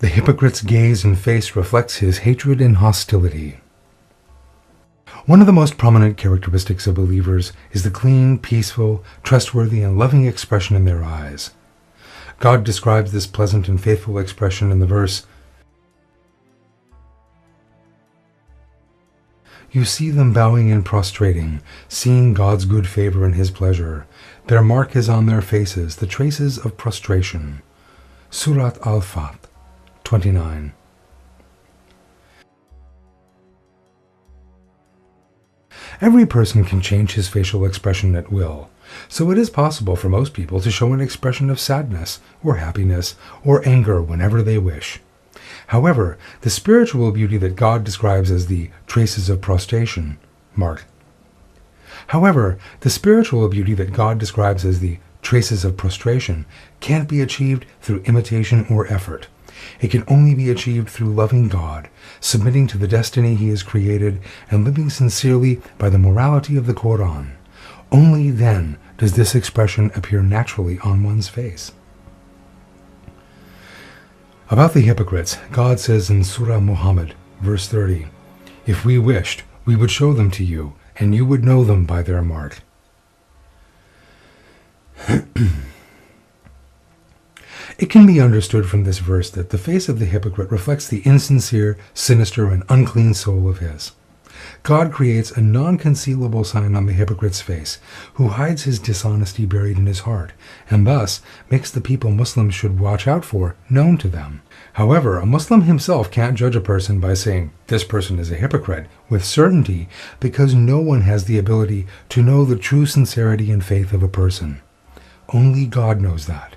The hypocrite's gaze and face reflects his hatred and hostility. One of the most prominent characteristics of believers is the clean, peaceful, trustworthy, and loving expression in their eyes. God describes this pleasant and faithful expression in the verse, "You see them bowing and prostrating, seeing God's good favor and his pleasure. Their mark is on their faces, the traces of prostration." Surat al-Fath, 29. Every person can change his facial expression at will, so it is possible for most people to show an expression of sadness or happiness or anger whenever they wish. However, the spiritual beauty that God describes as the traces of prostration, can't be achieved through imitation or effort. It can only be achieved through loving God, submitting to the destiny he has created, and living sincerely by the morality of the Qur'an. Only then does this expression appear naturally on one's face. About the hypocrites, God says in Surah Muhammad, verse 30, "If we wished, we would show them to you, and you would know them by their mark." It can be understood from this verse that the face of the hypocrite reflects the insincere, sinister, and unclean soul of his. God creates a non-concealable sign on the hypocrite's face, who hides his dishonesty buried in his heart, and thus makes the people Muslims should watch out for known to them. However, a Muslim himself can't judge a person by saying, "This person is a hypocrite," with certainty, because no one has the ability to know the true sincerity and faith of a person. Only God knows that.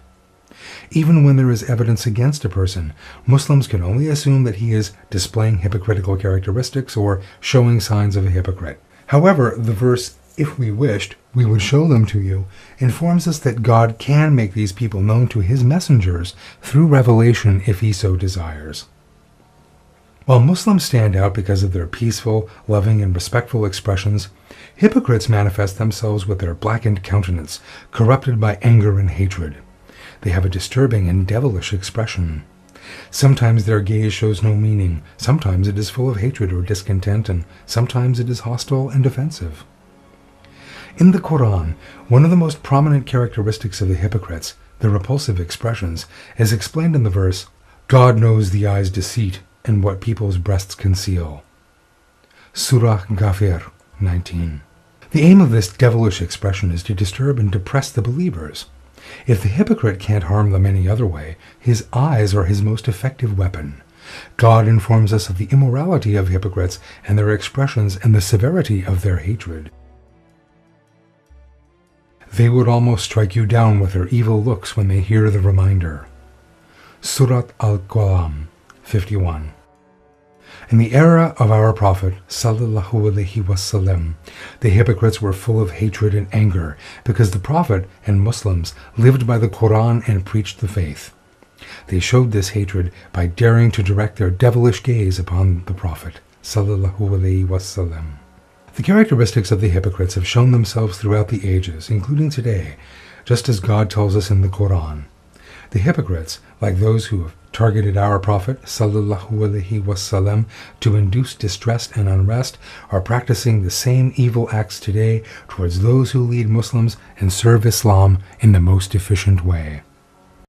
Even when there is evidence against a person, Muslims can only assume that he is displaying hypocritical characteristics or showing signs of a hypocrite. However, the verse, "If we wished, we would show them to you," informs us that God can make these people known to his messengers through revelation if he so desires. While Muslims stand out because of their peaceful, loving, and respectful expressions, hypocrites manifest themselves with their blackened countenance, corrupted by anger and hatred. They have a disturbing and devilish expression. Sometimes their gaze shows no meaning, sometimes it is full of hatred or discontent, and sometimes it is hostile and offensive. In the Qur'an, one of the most prominent characteristics of the hypocrites, their repulsive expressions, is explained in the verse, "God knows the eye's deceit and what people's breasts conceal." Surah Ghafir, 19. The aim of this devilish expression is to disturb and depress the believers. If the hypocrite can't harm them any other way, his eyes are his most effective weapon. God informs us of the immorality of hypocrites and their expressions and the severity of their hatred. They would almost strike you down with their evil looks when they hear the reminder. Surat al-Qalam, 51. In the era of our Prophet ﷺ, the hypocrites were full of hatred and anger because the Prophet and Muslims lived by the Qur'an and preached the faith. They showed this hatred by daring to direct their devilish gaze upon the Prophet ﷺ. The characteristics of the hypocrites have shown themselves throughout the ages, including today, just as God tells us in the Qur'an. The hypocrites, like those who have targeted our Prophet ﷺ to induce distress and unrest, are practicing the same evil acts today towards those who lead Muslims and serve Islam in the most efficient way.